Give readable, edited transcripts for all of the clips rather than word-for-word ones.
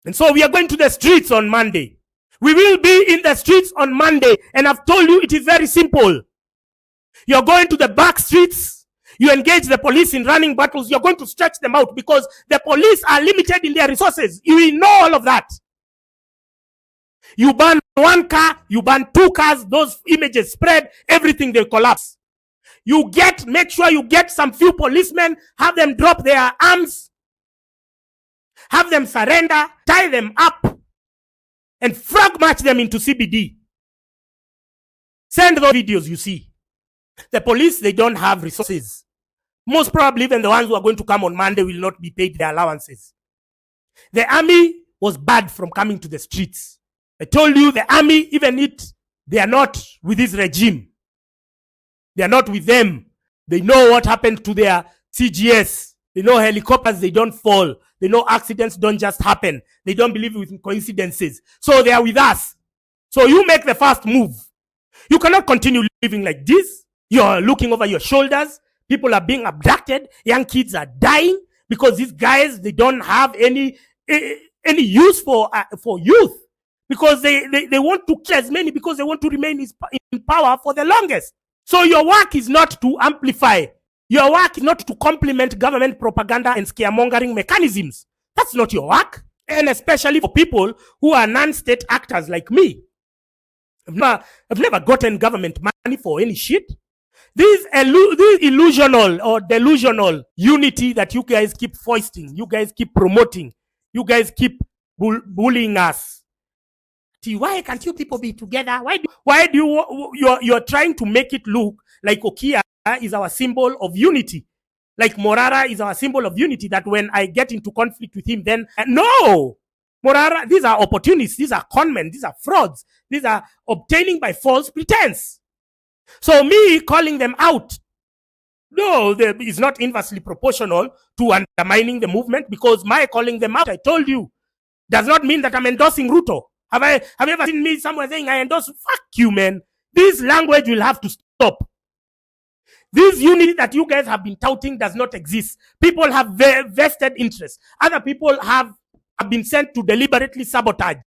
And so we are going to the streets on Monday. We will be in the streets on Monday. And I've told you it is very simple. You're going to the back streets. You engage the police in running battles. You're going to stretch them out because the police are limited in their resources. You will know all of that. You ban one car, you ban two cars, those images spread, everything they collapse. Make sure you get some few policemen, have them drop their arms, have them surrender, tie them up, and frag march them into CBD. Send those videos you see. The police, they don't have resources. Most probably even the ones who are going to come on Monday will not be paid their allowances. The army was barred from coming to the streets. I told you the army, even if they are not with this regime, they are not with them. They know what happened to their CGS. They know helicopters, they don't fall. They know accidents don't just happen. They don't believe in coincidences. So they are with us. So you make the first move. You cannot continue living like this. You're looking over your shoulders. People are being abducted. Young kids are dying because these guys, they don't have any use for youth. Because they want to kill as many because they want to remain in power for the longest. So your work is not to amplify. Your work is not to complement government propaganda and scaremongering mechanisms. That's not your work. And especially for people who are non-state actors like me. I've never gotten government money for any shit. This illusional or delusional unity that you guys keep foisting, you guys keep promoting, you guys keep bullying us. Why can't you people be together? Why do you're trying to make it look like Okia is our symbol of unity, like Morara is our symbol of unity, that when I get into conflict with him, then no, Morara, these are opportunists, these are conmen, these are frauds, these are obtaining by false pretense. So me calling them out, no, is not inversely proportional to undermining the movement, because my calling them out, I told you, does not mean that I'm endorsing Ruto. Have you ever seen me somewhere saying I endorse? Fuck you, man. This language will have to stop. This unity that you guys have been touting does not exist. People have vested interests. Other people have been sent to deliberately sabotage.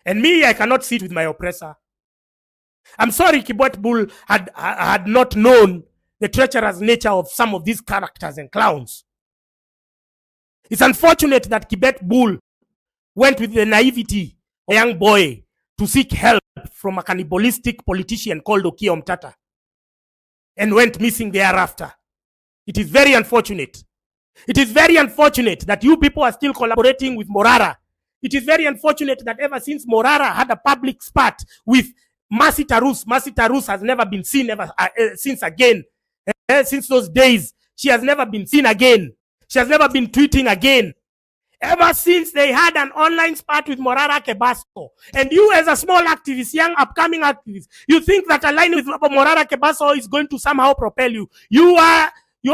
And me, I cannot sit with my oppressor. I'm sorry Kibwet Bull had not known the treacherous nature of some of these characters and clowns. It's unfortunate that Kibet Bull went with the naivety of a young boy to seek help from a cannibalistic politician called Okia Omtata and went missing thereafter. It is very unfortunate. It is very unfortunate that you people are still collaborating with Morara. It is very unfortunate that ever since Morara had a public spat with Mercy Tarus has never been seen since again. Since those days, she has never been seen again. She has never been tweeting again. Ever since they had an online spat with Morara Kebaso. And you as a small activist, young upcoming activist, you think that aligning with Morara Kebaso is going to somehow propel you. You are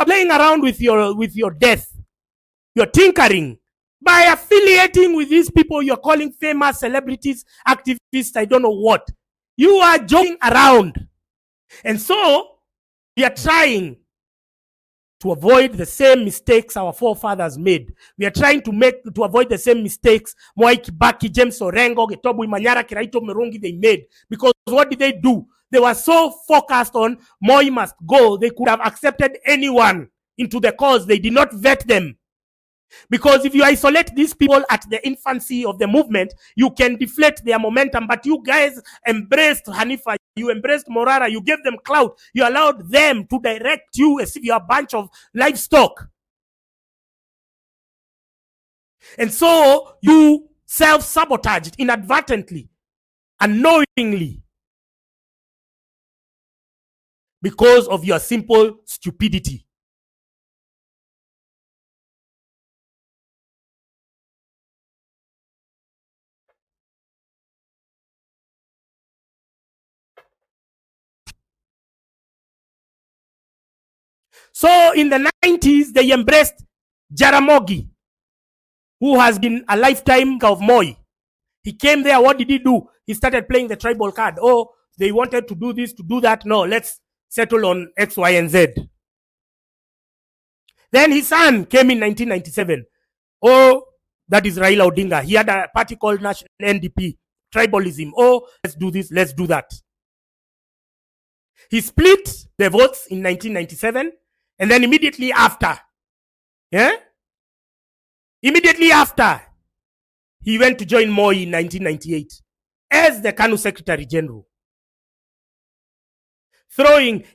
playing around with your death. You're tinkering. By affiliating with these people you're calling famous celebrities, activists, I don't know what. You are joking around. And so, we are trying to avoid the same mistakes our forefathers made. We are trying to avoid the same mistakes Mwai Kibaki, James Orengo, Getobu Imanyara, Kiraito Merungi they made. Because what did they do? They were so focused on Moi must go, they could have accepted anyone into the cause. They did not vet them. Because if you isolate these people at the infancy of the movement, you can deflate their momentum. But you guys embraced Hanifa, you embraced Morara, you gave them clout, you allowed them to direct you as if you're a bunch of livestock. And so you self-sabotaged inadvertently, unknowingly, because of your simple stupidity. So in the 90s, they embraced Jaramogi, who has been a lifetime of Moi. He came there, what did he do? He started playing the tribal card. Oh, they wanted to do this, to do that. No, let's settle on X, Y, and Z. Then his son came in 1997. Oh, that is Raila Odinga. He had a party called National NDP. Tribalism. Oh, let's do this, let's do that. He split the votes in 1997, and then immediately after, immediately after, he went to join Moi in 1998 as the KANU Secretary General.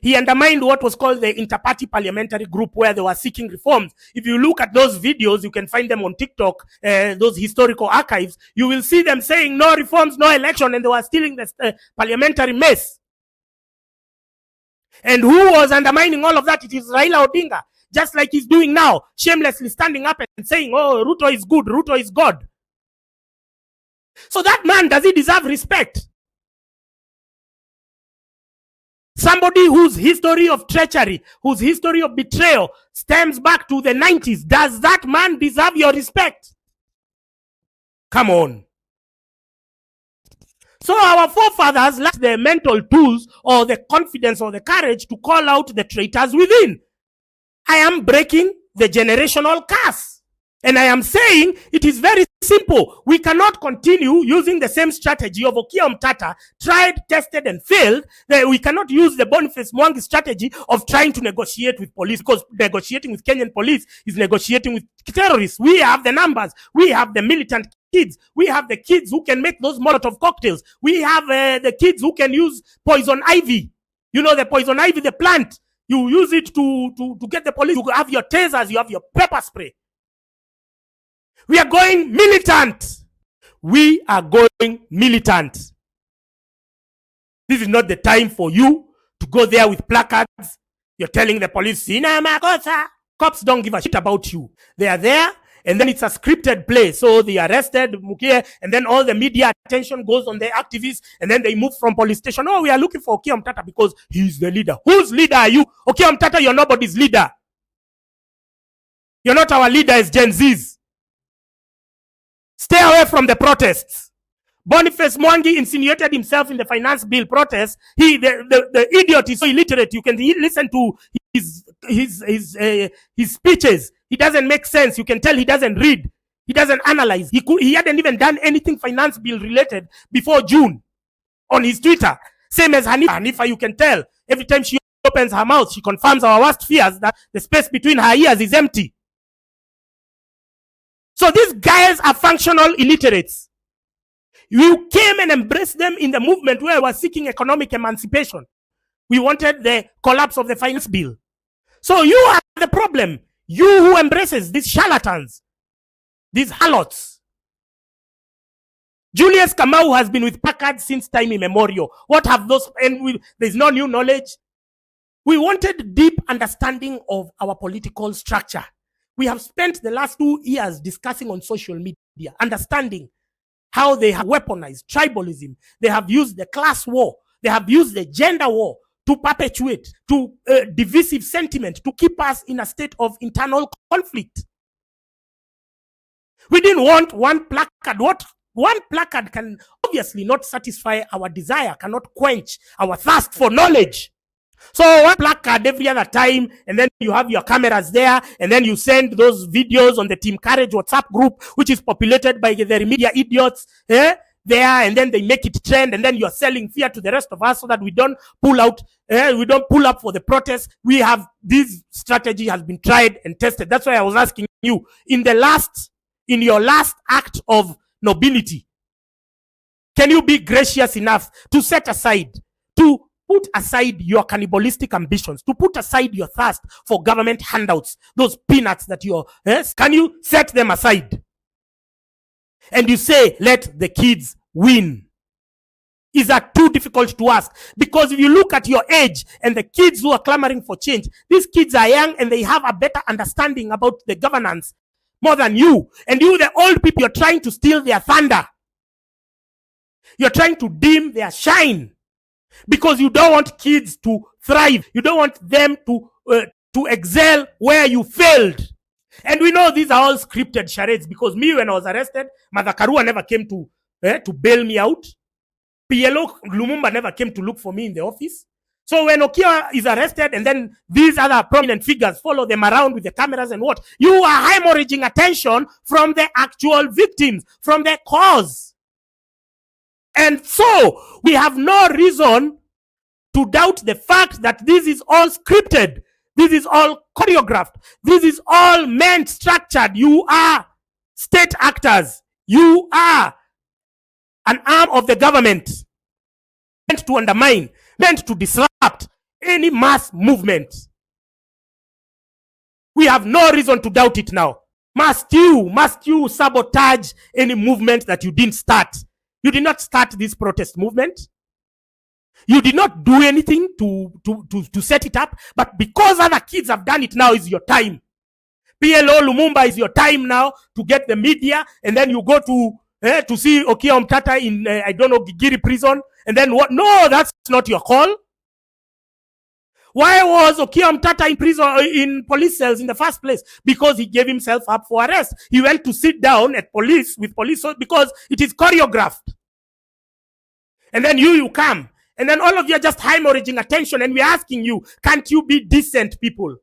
He undermined what was called the Inter-Party Parliamentary Group, where they were seeking reforms. If you look at those videos, you can find them on TikTok, those historical archives, you will see them saying no reforms, no election, and they were stealing the parliamentary mess. And who was undermining all of that? It is Raila Odinga, just like he's doing now, shamelessly standing up and saying, oh, Ruto is good, Ruto is God. So that man, does he deserve respect? Somebody whose history of treachery, whose history of betrayal stems back to the 90s, does that man deserve your respect? Come on. So our forefathers lacked the mental tools or the confidence or the courage to call out the traitors within. I am breaking the generational curse. And I am saying it is very simple. We cannot continue using the same strategy of Okiya Omtatah, tried, tested, and failed. We cannot use the Boniface Mwangi strategy of trying to negotiate with police, because negotiating with Kenyan police is negotiating with terrorists. We have the numbers. We have the militant kids. We have the kids who can make those Molotov cocktails. We have the kids who can use poison ivy. You know, the poison ivy, the plant. You use it to get the police. You have your tasers. You have your pepper spray. We are going militant. We are going militant. This is not the time for you to go there with placards. You're telling the police, cops don't give a shit about you. They are there, and then it's a scripted play. So they arrested Mukia, and then all the media attention goes on the activists, and then they move from police station. Oh, we are looking for Okiya Omtatah because he's the leader. Whose leader are you? Okiya Omtatah, you're nobody's leader. You're not our leader as Gen Zs. Stay away from the protests. Boniface Mwangi insinuated himself in the finance bill protest. The idiot is so illiterate. You can listen to his speeches. He doesn't make sense. You can tell he doesn't read. He doesn't analyze. He hadn't even done anything finance bill related before June on his Twitter. Same as Hanifa. Hanifa, you can tell every time she opens her mouth, she confirms our worst fears that the space between her ears is empty. So these guys are functional illiterates. You came and embraced them in the movement where we were seeking economic emancipation. We wanted the collapse of the finance bill. So you are the problem. You who embraces these charlatans, these harlots. Julius Kamau has been with Packard since time immemorial. What have those, and there's no new knowledge. We wanted deep understanding of our political structure. We have spent the last 2 years discussing on social media, understanding how they have weaponized tribalism. They have used the class war. They have used the gender war to perpetuate, to divisive sentiment, to keep us in a state of internal conflict. We didn't want one placard. What one placard can obviously not satisfy our desire, cannot quench our thirst for knowledge. So one placard every other time, and then you have your cameras there, and then you send those videos on the Team Courage WhatsApp group, which is populated by the media idiots there, and then they make it trend, and then you're selling fear to the rest of us so that we don't pull out, we don't pull up for the protest. We have, this strategy has been tried and tested. That's why I was asking you, in your last act of nobility, can you be gracious enough to set aside, to put aside your cannibalistic ambitions, to put aside your thirst for government handouts, those peanuts that you're, can you set them aside? And you say, let the kids win. Is that too difficult to ask? Because if you look at your age and the kids who are clamoring for change, these kids are young and they have a better understanding about the governance more than you. And you, the old people, you're trying to steal their thunder. You're trying to dim their shine. Because you don't want kids to thrive. You don't want them to excel where you failed. And we know these are all scripted charades, because me, when I was arrested, Martha Karua never came to bail me out. PLO Lumumba never came to look for me in the office. So when Okia is arrested and then these other prominent figures follow them around with the cameras and what, you are hemorrhaging attention from the actual victims, from the cause. And so we have no reason to doubt the fact that this is all scripted. This is all choreographed. This is all meant, structured. You are state actors. You are an arm of the government meant to undermine, meant to disrupt any mass movement. We have no reason to doubt it now. Must you sabotage any movement that you didn't start? You did not start this protest movement. You did not do anything to set it up, but because other kids have done it, now is your time. PLO Lumumba is your time now to get the media, and then you go to see Okia Omtata in, Gigiri prison, and then what? No, that's not your call. Why was Okia Omtata in prison, in police cells in the first place? Because he gave himself up for arrest. He went to sit down with police because it is choreographed. And then you come. And then all of you are just hemorrhaging attention, and we're asking you, can't you be decent people?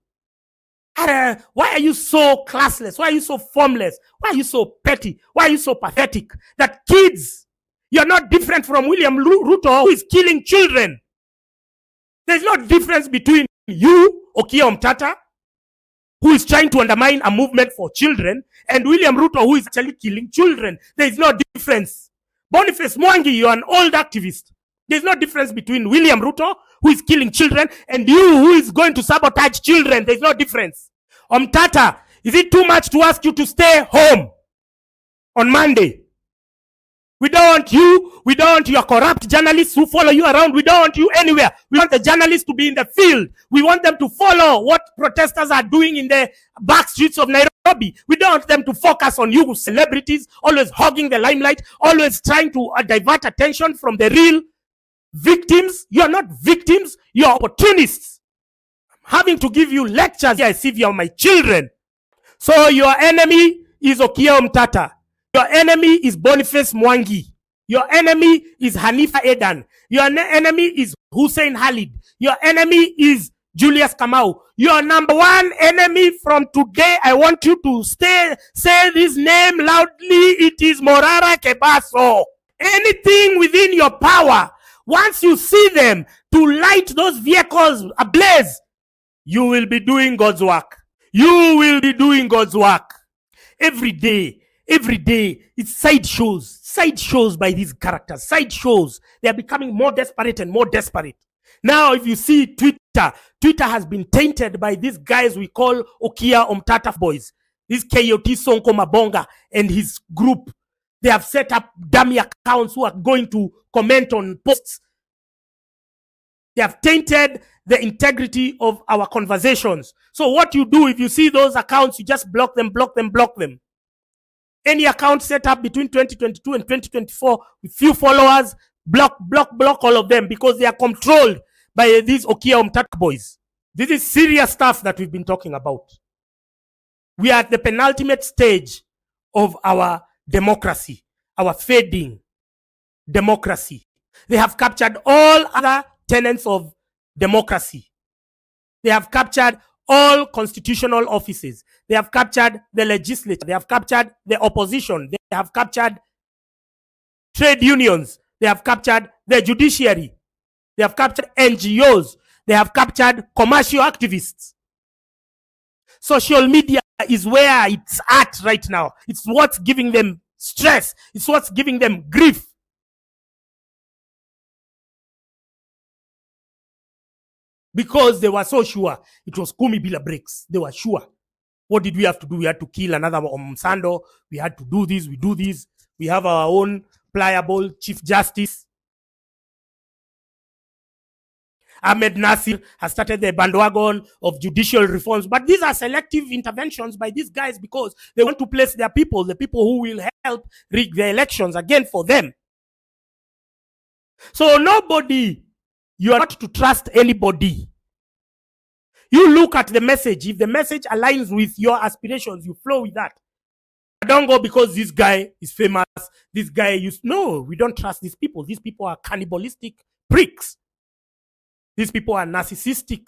Why are you so classless? Why are you so formless? Why are you so petty? Why are you so pathetic? That kids, you're not different from William Ruto, who is killing children. There's no difference between you, Okia Omtata, who is trying to undermine a movement for children, and William Ruto, who is actually killing children. There is no difference. Boniface Mwangi, you're an old activist. There's no difference between William Ruto, who is killing children, and you, who is going to sabotage children. There's no difference. Omtata, is it too much to ask you to stay home on Monday? We don't want you. We don't want your corrupt journalists who follow you around. We don't want you anywhere. We want the journalists to be in the field. We want them to follow what protesters are doing in the back streets of Nairobi. We don't want them to focus on you celebrities, always hogging the limelight, always trying to divert attention from the real victims. You are not victims. You are opportunists. I'm having to give you lectures here as if you are my children. So your enemy is Okia Omtata. Your enemy is Boniface Mwangi. Your enemy is Hanifa Edan. Your enemy is Hussein Khalid. Your enemy is Julius Kamau. Your number one enemy from today, I want you to say this name loudly. It is Morara Kebaso. Anything within your power, once you see them, to light those vehicles ablaze, you will be doing God's work. You will be doing God's work. Every day, it's sideshows by these characters, sideshows. They are becoming more desperate and more desperate. Now, if you see Twitter has been tainted by these guys we call Okia Omtata boys. This KOT Sonko Mabonga and his group. They have set up dummy accounts who are going to comment on posts. They have tainted the integrity of our conversations. So what you do, if you see those accounts, you just block them. Any account set up between 2022 and 2024 with few followers, block all of them, because they are controlled by these Okia Omtata boys. This is serious stuff that we've been talking about. We are at the penultimate stage of our democracy, our fading democracy. They have captured all other tenets of democracy. They have captured all constitutional offices. They have captured the legislature. They have captured the opposition. They have captured trade unions. They have captured the judiciary. They have captured NGOs. They have captured commercial activists. Social media is where it's at right now. It's what's giving them stress. It's what's giving them grief. Because they were so sure it was Kumi Bila breaks. They were sure. What did we have to do? We had to kill another Omsando. We had to do this. We do this. We have our own pliable Chief Justice. Ahmed Nasir has started the bandwagon of judicial reforms. But these are selective interventions by these guys because they want to place their people, the people who will help rig the elections again for them. So nobody, you are not to trust anybody. You look at the message. If the message aligns with your aspirations, you flow with that. Don't go because this guy is famous. This guy no, we don't trust these people. These people are cannibalistic pricks. These people are narcissistic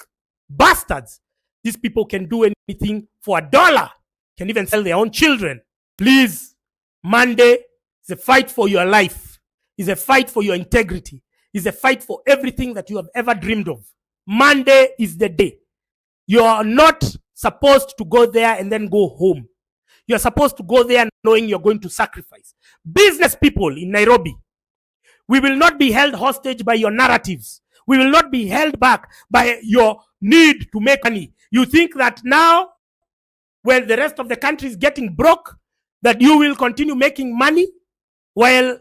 bastards. These people can do anything for $1, can even sell their own children. Please, Monday is a fight for your life, is a fight for your integrity, is a fight for everything that you have ever dreamed of. Monday is the day. You are not supposed to go there and then go home. You're supposed to go there knowing you're going to sacrifice. Business people in Nairobi, we will not be held hostage by your narratives. We will not be held back by your need to make money. You think that now, when the rest of the country is getting broke, that you will continue making money while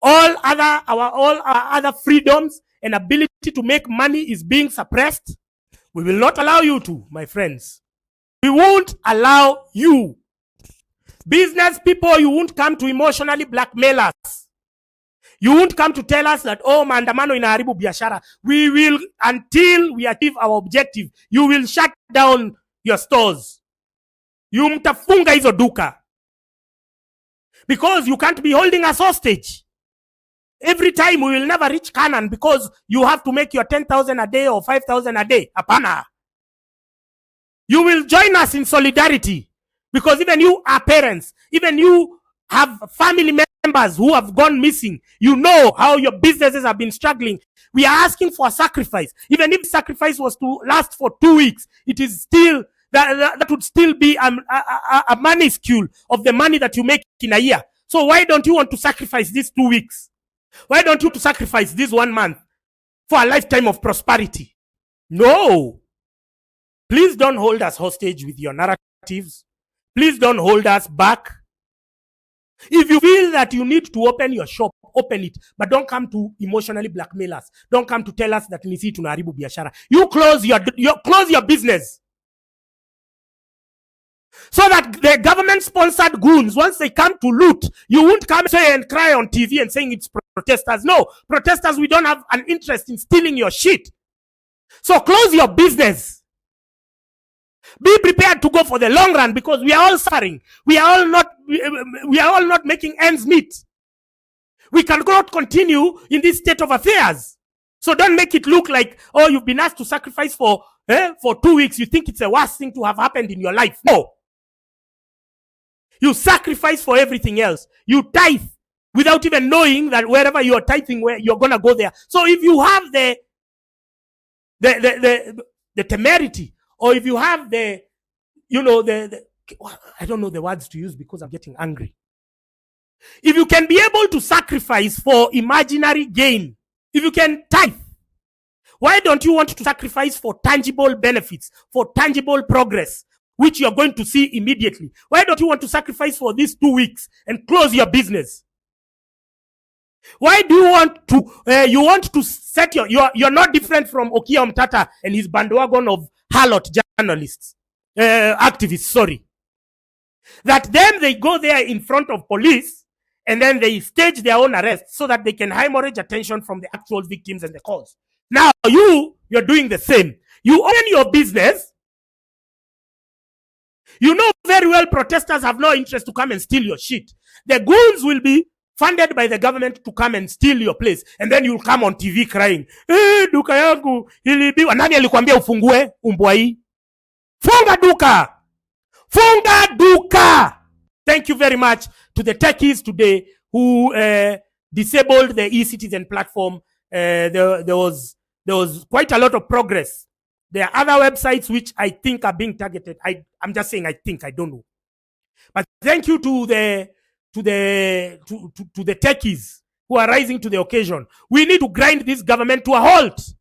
all our other freedoms and ability to make money is being suppressed? We will not allow you to, my friends. We won't allow you. Business people, you won't come to emotionally blackmail us. You won't come to tell us that, oh, maandamano inaharibu biashara. We will, until we achieve our objective, you will shut down your stores. You mtafunga hizo duka. Because you can't be holding us hostage. Every time we will never reach Canaan because you have to make your 10,000 a day or 5,000 a day. Apana. You will join us in solidarity. Because even you are parents. Even you have family members who have gone missing. You know how your businesses have been struggling. We are asking for a sacrifice. Even if sacrifice was to last for 2 weeks, it is still, that would still be a minuscule of the money that you make in a year. So why don't you want to sacrifice these 2 weeks? Why don't you sacrifice this 1 month for a lifetime of prosperity? No. Please don't hold us hostage with your narratives. Please don't hold us back. If you feel that you need to open your shop, open it. But don't come to emotionally blackmail us. Don't come to tell us that nisi tunaharibu biashara. You close your business. So that the government-sponsored goons, once they come to loot, you won't come say and cry on TV and saying it's protesters. No, protesters, we don't have an interest in stealing your shit. So close your business. Be prepared to go for the long run because we are all suffering. We are all not making ends meet. We cannot continue in this state of affairs. So don't make it look like, oh, you've been asked to sacrifice for 2 weeks. You think it's the worst thing to have happened in your life. No. You sacrifice for everything else. You tithe without even knowing that wherever you're tithing, where you're gonna go there. So if you have the temerity, or if you have I don't know the words to use because I'm getting angry. If you can be able to sacrifice for imaginary gain, if you can tithe, why don't you want to sacrifice for tangible benefits, for tangible progress, which you're going to see immediately? Why don't you want to sacrifice for these 2 weeks and close your business? Why do you want to, set you're not different from Okia Mtata and his bandwagon of harlot journalists, activists, sorry. That then they go there in front of police and then they stage their own arrest so that they can hemorrhage attention from the actual victims and the cause. Now you're doing the same. You own your business. You know very well protesters have no interest to come and steal your shit. The goons will be funded by the government to come and steal your place. And then you'll come on TV crying, duka yangu ilibiwa. Nani alikwambia ufungue umbwa hii? Funga duka! Funga duka! Thank you very much to the techies today who disabled the e-citizen platform. There was quite a lot of progress. There are other websites which I think are being targeted. I'm just saying I think, I don't know. But thank you to the techies who are rising to the occasion. We need to grind this government to a halt.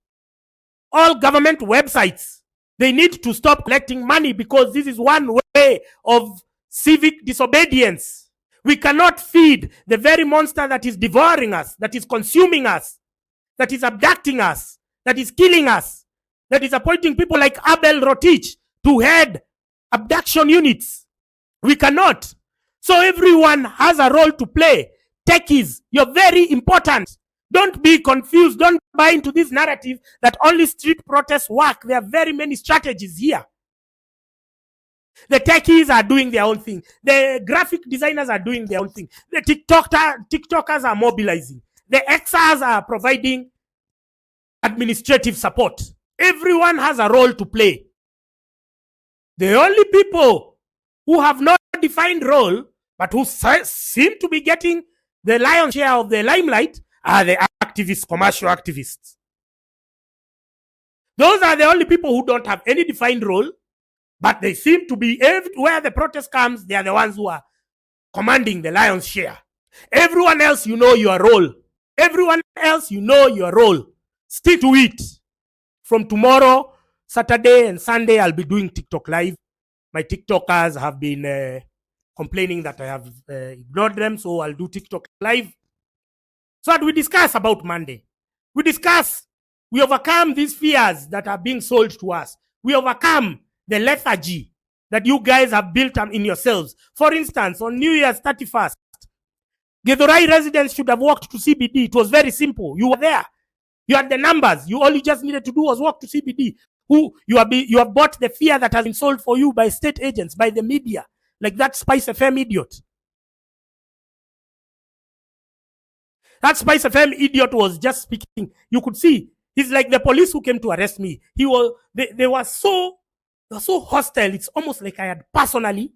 All government websites, they need to stop collecting money because this is one way of civic disobedience. We cannot feed the very monster that is devouring us, that is consuming us, that is abducting us, that is killing us, that is appointing people like Abel Rotich to head abduction units. We cannot. So everyone has a role to play. Techies, you're very important. Don't be confused. Don't buy into this narrative that only street protests work. There are very many strategies here. The techies are doing their own thing. The graphic designers are doing their own thing. The TikTokers are mobilizing. The XRs are providing administrative support. Everyone has a role to play. The only people who have no defined role, but who seem to be getting the lion's share of the limelight, are the activists, commercial activists. Those are the only people who don't have any defined role, but they seem to be, where the protest comes, they are the ones who are commanding the lion's share. Everyone else, you know your role. Everyone else, you know your role. Stick to it. From tomorrow, Saturday and Sunday, I'll be doing TikTok live. My TikTokers have been complaining that I have ignored them, so I'll do TikTok live. So that we discuss about Monday. We overcome these fears that are being sold to us. We overcome the lethargy that you guys have built up in yourselves. For instance, on New Year's 31st, Gaitho residents should have walked to CBD. It was very simple. You were there. You had the numbers. All you just needed to do was walk to CBD. You have bought the fear that has been sold for you by state agents, by the media, like that Spice FM idiot. That Spice FM idiot was just speaking. You could see he's like the police who came to arrest me. They were so hostile. It's almost like I had personally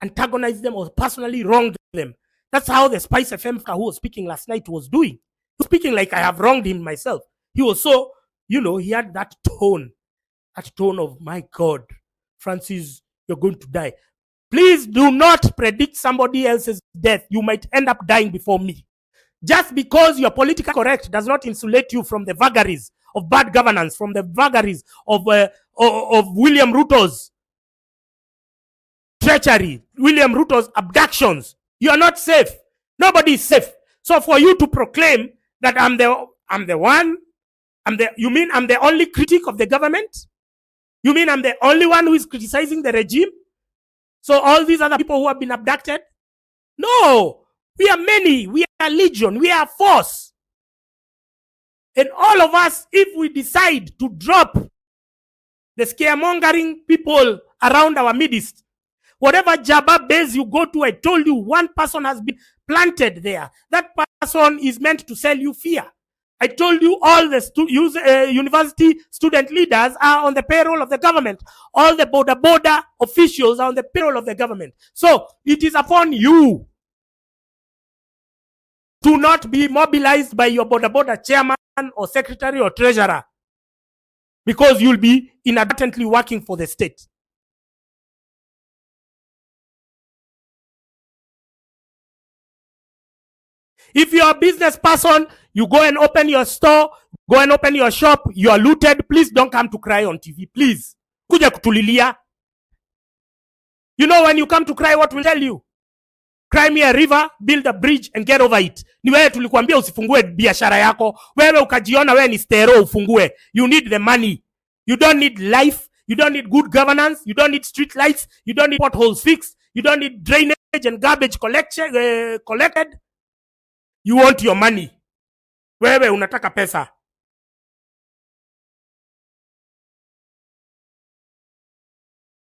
antagonized them or personally wronged them. That's how the Spice FM who was speaking last night was doing. He was speaking like I have wronged him myself. He was so, he had that tone of, my God, Francis, you're going to die. Please do not predict somebody else's death. You might end up dying before me. Just because you're politically correct does not insulate you from the vagaries of bad governance, from the vagaries of William Rutos treachery, William Rutos abductions. You are not safe. Nobody is safe. So for you to proclaim that you mean I'm the only critic of the government? You mean I'm the only one who is criticizing the regime? So all these other people who have been abducted? No, we are many. We are legion. We are force. And all of us, if we decide to drop the scaremongering people around our midst, whatever Jabba base you go to, I told you, one person has been planted there. That person is meant to sell you fear. I told you all the university student leaders are on the payroll of the government. All the border officials are on the payroll of the government. So it is upon you to not be mobilized by your border chairman or secretary or treasurer, because you'll be inadvertently working for the state. If you're a business person, you go and open your store, go and open your shop, you are looted, please don't come to cry on TV, please. Kuja kutulilia. You know when you come to cry, what will tell you? Cry me a river, build a bridge and get over it. Ni wewe tulikuambia usifungue biashara yako. Wewe ukajiona wewe ni stero ufungue. You need the money. You don't need life. You don't need good governance. You don't need street lights. You don't need potholes fixed. You don't need drainage and garbage collected. You want your money. Wewe unataka pesa.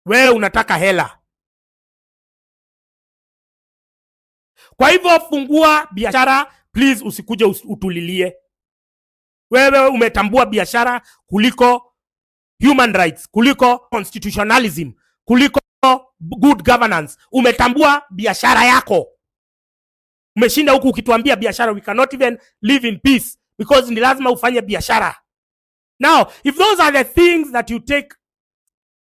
Wewe unataka hela. Kwa hivyo fungua biashara, please usikuje utulilie. Wewe umetambua biashara kuliko human rights, kuliko constitutionalism, kuliko good governance. Umetambua biashara yako. Umeshinda huku ukituambia biashara, we cannot even live in peace because ni lazima ufanye biashara. Now, if those are the things that you take,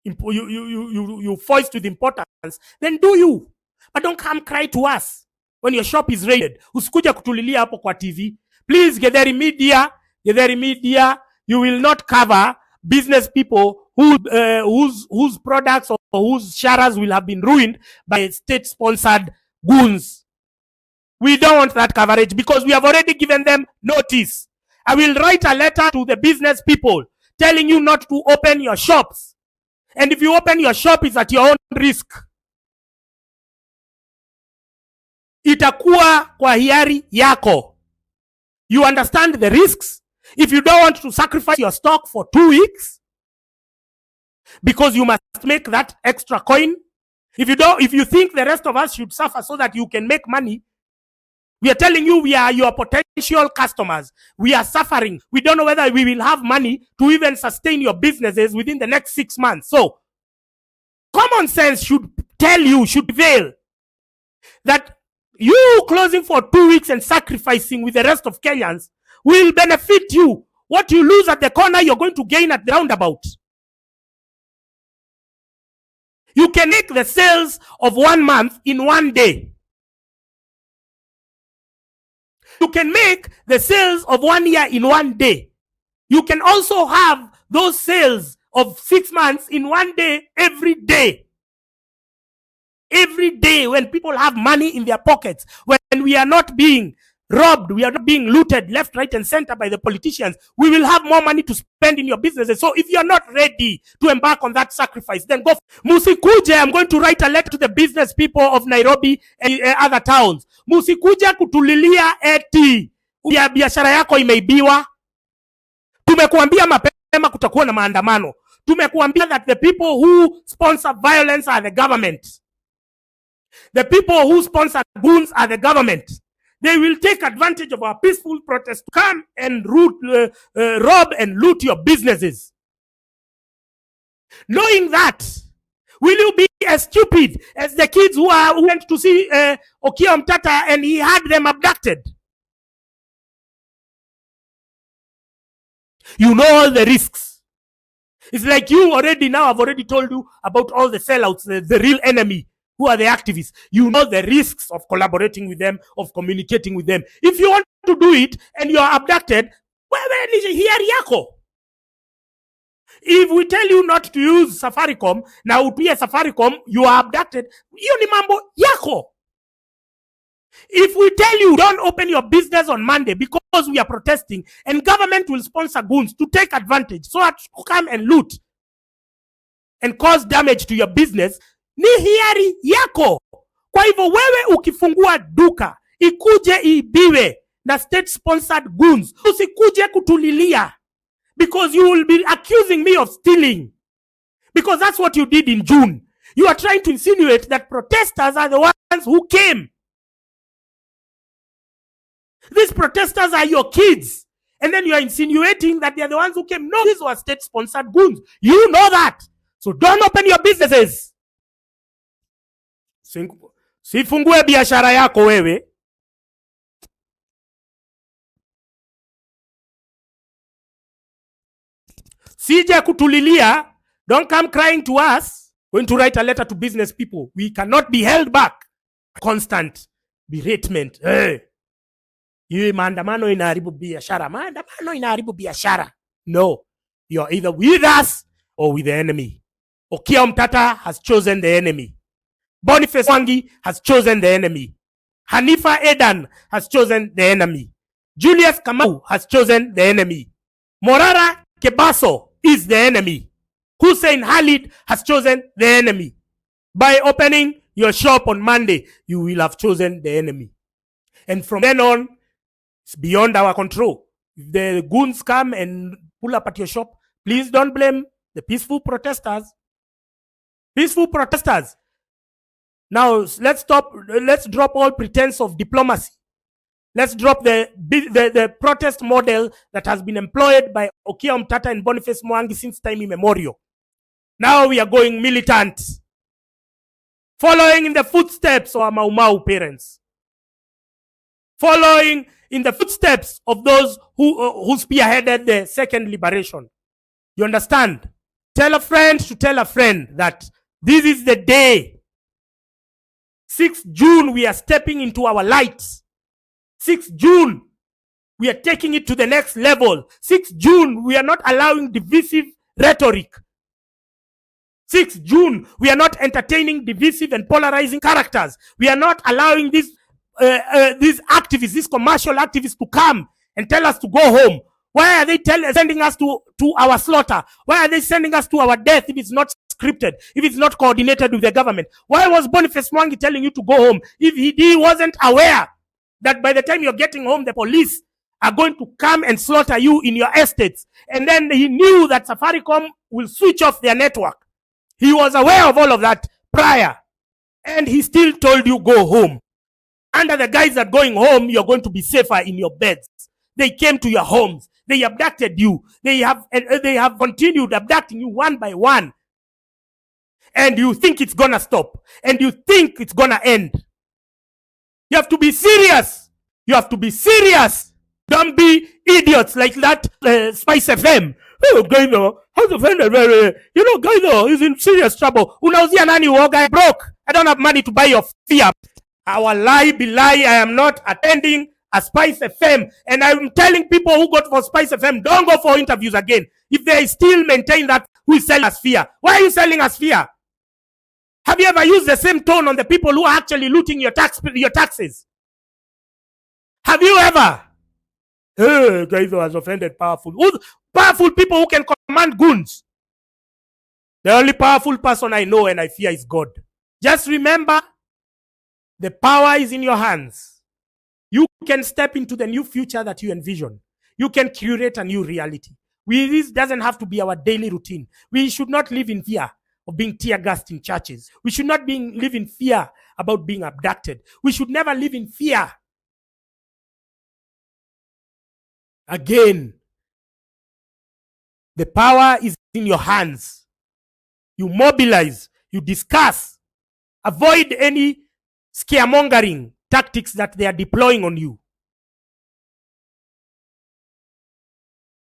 you foist with importance, then do you. But don't come cry to us when your shop is raided. Usikuja kutulilia hapo kwa TV. Please, Gaitho Media, you will not cover business people whose products or whose shares will have been ruined by state-sponsored goons. We don't want that coverage because we have already given them notice. I will write a letter to the business people telling you not to open your shops. And if you open your shop, it's at your own risk. Itakuwa kwa hiari yako. You understand the risks? If you don't want to sacrifice your stock for 2 weeks because you must make that extra coin, if you think the rest of us should suffer so that you can make money, We are telling you we are your potential customers. We are suffering. We don't know whether we will have money to even sustain your businesses within the next 6 months. So, common sense should tell you, should prevail, that you closing for 2 weeks and sacrificing with the rest of Kenyans will benefit you. What you lose at the corner, you're going to gain at the roundabout. You can make the sales of 1 month in 1 day. You can make the sales of 1 year in 1 day. You can also have those sales of 6 months in 1 day, every day. Every day, when people have money in their pockets, when we are not being robbed, we are not being looted left, right, and center by the politicians, we will have more money to spend in your businesses. So if you are not ready to embark on that sacrifice, then go. Musikuje, I'm going to write a letter to the business people of Nairobi and other towns. Musikuje kutulilia eti ya biashara yako imeibiwa. Tumekuambia mapema kutakuwa na maandamano. Tumekuambia that the people who sponsor violence are the government. The people who sponsor goons are the government. They will take advantage of our peaceful protest to come and rob and loot your businesses. Knowing that, will you be as stupid as the kids who went to see Okiya Omtata and he had them abducted? You know all the risks. It's like you already now, I've already told you about all the sellouts, the real enemy. Who are the activists? You know the risks of collaborating with them, of communicating with them. If you want to do it and you are abducted, if we tell you not to use Safaricom, now upia Safaricom, you are abducted, hiyo ni mambo yako. If we tell you don't open your business on Monday because we are protesting, and government will sponsor goons to take advantage, so as to come and loot and cause damage to your business, ni hiari yako. Kwa hivyo wewe ukifungua duka, ikuje ibiwe na state sponsored goons, usikuje kutulilia, because you will be accusing me of stealing, because that's what you did in June. You are trying to insinuate that protesters are the ones who came. These protesters are your kids, and then you are insinuating that they are the ones who came. No, these were state sponsored goons. You know that. So don't open your businesses. Sifungue biashara yako wewe. Sije kutulilia. Don't come crying to us. Going to write a letter to business people. We cannot be held back. Constant beratement. Hii maandamano inaharibu biashara. Maandamano inaharibu biashara. No. You are either with us or with the enemy. Okiya Omtata has chosen the enemy. Boniface Mwangi has chosen the enemy. Hanifa Edan has chosen the enemy. Julius Kamau has chosen the enemy. Morara Kebaso is the enemy. Hussein Khalid has chosen the enemy. By opening your shop on Monday, you will have chosen the enemy. And from then on, it's beyond our control. If the goons come and pull up at your shop, please don't blame the peaceful protesters. Peaceful protesters. Now, let's drop all pretense of diplomacy. Let's drop the protest model that has been employed by Okiya Omtata and Boniface Mwangi since time immemorial. Now we are going militant. Following in the footsteps of our Mau Mau parents. Following in the footsteps of those who spearheaded the second liberation. You understand? Tell a friend to tell a friend that this is the day. 6th June, we are stepping into our light. 6th June, we are taking it to the next level. 6th June, we are not allowing divisive rhetoric. 6th June, we are not entertaining divisive and polarizing characters. We are not allowing these activists, these commercial activists to come and tell us to go home. Why are they sending us to our slaughter? Why are they sending us to our death if it's not scripted, if it's not coordinated with the government? Why was Boniface Mwangi telling you to go home if he wasn't aware that by the time you're getting home, the police are going to come and slaughter you in your estates? And then he knew that Safaricom will switch off their network. He was aware of all of that prior. And he still told you go home. wonder the guys that are going home, you're going to be safer in your beds. They came to your homes. They abducted you. They have continued abducting you one by one. And you think it's gonna stop. And you think it's gonna end. You have to be serious. You have to be serious. Don't be idiots like that Spice FM. Oh, Gaitho, how's offended? Gaitho is in serious trouble. Unauzia nani uoga? Broke. I don't have money to buy your fear. Our lie be lie. I am not attending a Spice FM. And I'm telling people who got for Spice FM, don't go for interviews again. If they still maintain that, who is selling us fear? Why are you selling us fear? Have you ever used the same tone on the people who are actually looting your taxes? Have you ever? Gaitho has offended powerful. Powerful people who can command goons. The only powerful person I know and I fear is God. Just remember, the power is in your hands. You can step into the new future that you envision. You can curate a new reality. This doesn't have to be our daily routine. We should not live in fear of being tear-gassed in churches. We should not live in fear about being abducted. We should never live in fear. Again, the power is in your hands. You mobilize, you discuss, avoid any scaremongering tactics that they are deploying on you.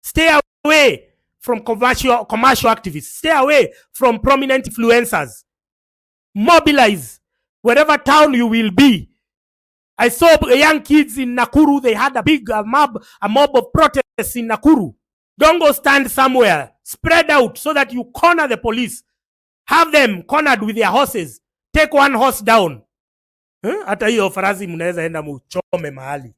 Stay away from commercial activists. Stay away from prominent influencers. Mobilize wherever town you will be. I saw young kids in Nakuru. They had a mob of protests in Nakuru. Don't go stand somewhere. Spread out so that you corner the police. Have them cornered with their horses. Take one horse down. Hata hiyo farasi mnaweza enda muchome mahali.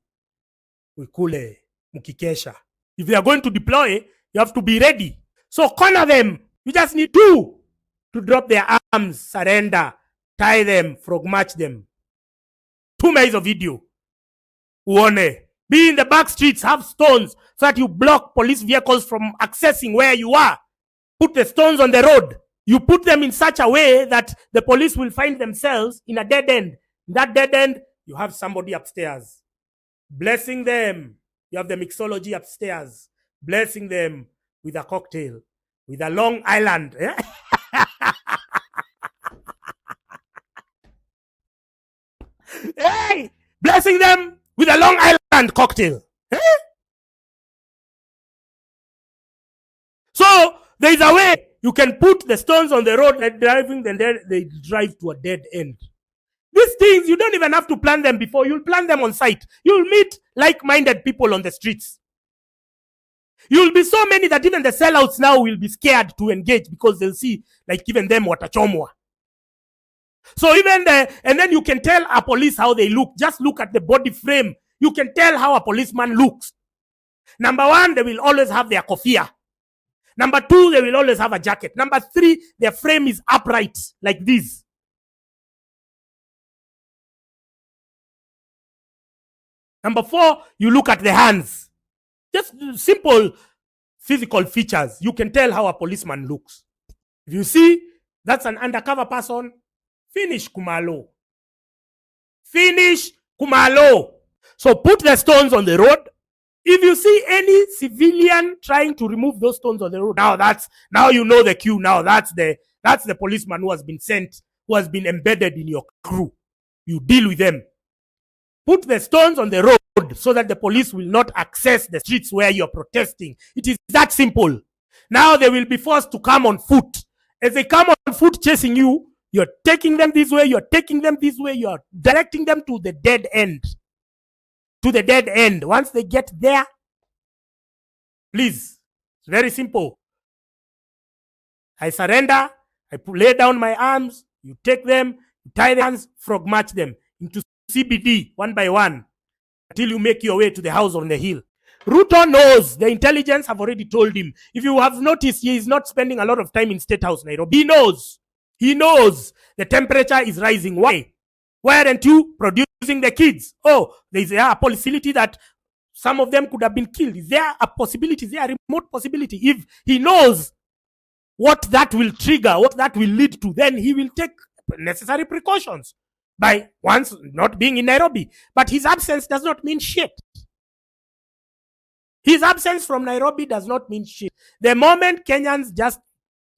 Mkule, mkikesha. If they are going to deploy, you have to be ready. So corner them. You just need to drop their arms, surrender, tie them, frog march them. 2 minutes of video. Uone. Be in the back streets, have stones so that you block police vehicles from accessing where you are. Put the stones on the road. You put them in such a way that the police will find themselves in a dead end. In that dead end, you have somebody upstairs blessing them. You have the mixology upstairs blessing them with a cocktail, with a Long Island. Hey, blessing them with a Long Island cocktail. So there is a way you can put the stones on the road and then they drive to a dead end. These things, you don't even have to plan them before. You'll plan them on site. You'll meet like-minded people on the streets. You'll be so many that even the sellouts now will be scared to engage because they'll see, like, even them watachomwa. So and then you can tell a police how they look. Just look at the body frame. You can tell how a policeman looks. Number 1, they will always have their kofia. Number 2, they will always have a jacket. Number 3, their frame is upright, like this. Number 4, you look at the hands. Just simple physical features. You can tell how a policeman looks. If you see that's an undercover person, finish Kumalo. Finish Kumalo. So put the stones on the road. If you see any civilian trying to remove those stones on the road, now you know the cue. Now that's the policeman who has been sent, who has been embedded in your crew. You deal with them. Put the stones on the road so that the police will not access the streets where you're protesting. It is that simple. Now they will be forced to come on foot. As they come on foot chasing you, you're taking them this way, you're taking them this way, you're directing them to the dead end. To the dead end. Once they get there, please, it's very simple. I surrender, I lay down my arms, you take them, you tie their hands, frog march them into CBD one by one until you make your way to the house on the hill. Rutos knows. The intelligence have already told him. If you have noticed, he is not spending a lot of time in State House, Nairobi. He knows. He knows the temperature is rising. Why? Why aren't you producing the kids? Oh, there is a possibility that some of them could have been killed. Is there a possibility? Is there a remote possibility? If he knows what that will trigger, what that will lead to, then he will take necessary precautions. by once not being in Nairobi. But his absence does not mean shit. His absence from Nairobi does not mean shit. The moment Kenyans just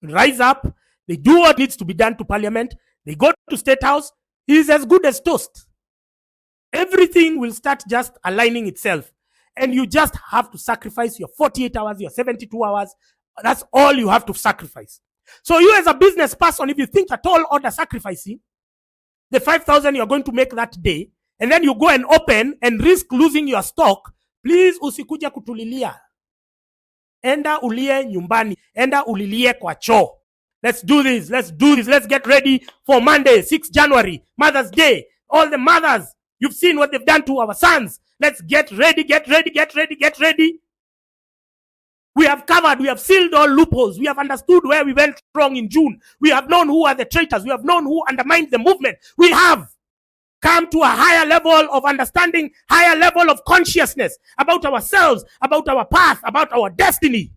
rise up, they do what needs to be done to parliament, they go to State House, he is as good as toast. Everything will start just aligning itself. And you just have to sacrifice your 48 hours, your 72 hours. That's all you have to sacrifice. So you as a business person, if you think at all order sacrificing the 5,000 you're going to make that day, and then you go and open and risk losing your stock, please usikuja kutulilia. Enda ulie nyumbani. Enda ulilie kwa choo. Let's do this. Let's do this. Let's get ready for Monday, 6th January, Mother's Day. All the mothers, you've seen what they've done to our sons. Let's get ready, get ready, get ready, get ready. We have covered, we have sealed all loopholes. We have understood where we went wrong in June. We have known who are the traitors. We have known who undermined the movement. We have come to a higher level of understanding, higher level of consciousness about ourselves, about our path, about our destiny.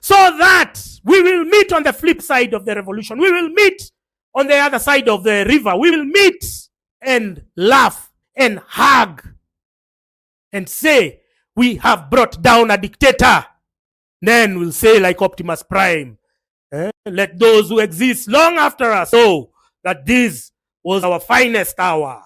So that we will meet on the flip side of the revolution. We will meet on the other side of the river. We will meet and laugh and hug and say, we have brought down a dictator. Then we'll say like Optimus Prime, let those who exist long after us know that this was our finest hour.